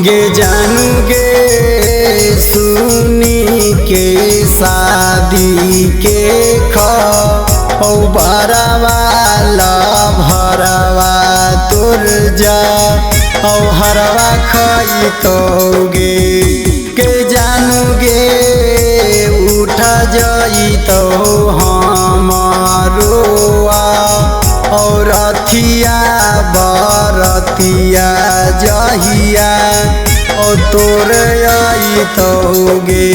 गे जानू गे सुनी के शादी के खबरवा भरवा तोर जा हरवा खइतोगे के जानू गे उठ जइतो हमारोआ और अथिया बरतिया जहिया और तोर अइतोगे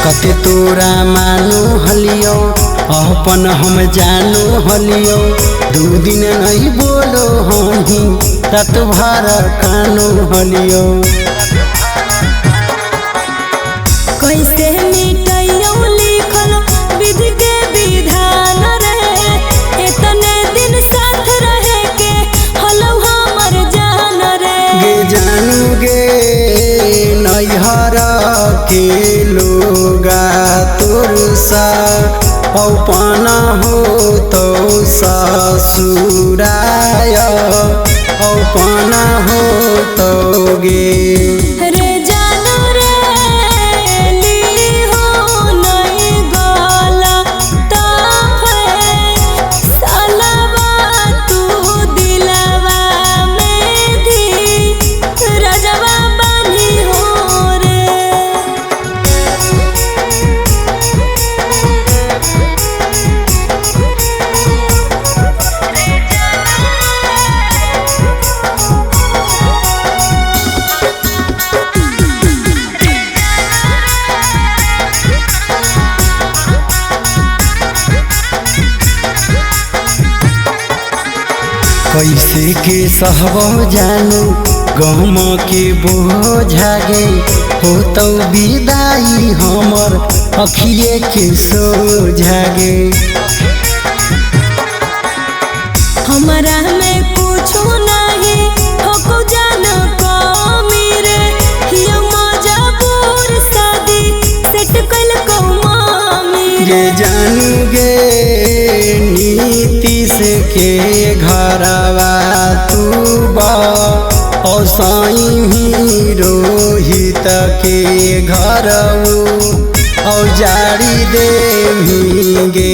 कते तोरा मानो हलियो अपन हम जानो हलियो 2 दिन नहीं बोलो हही रात भर कानो हलियो कैसे मिटैयो लिखल विधि के विधान रे इतने दिन साथ रहे के हलो हमर जान रे गे जानू गे नैहर के लोगा तोर सा अपना हो तो ससुराय अपना हो तो गे कैसे के सहबो जानू गम के बोझा गे हो तो विदाई हमर अखिए के सोझा गे हमारा में कुछ नहीं हो जान कमी रे हियो मजबूर शादी सेट कल को मामी गे जानू गे नीतीश के घरवा तू बा और साई ही रोहित के घर और जारी दे गे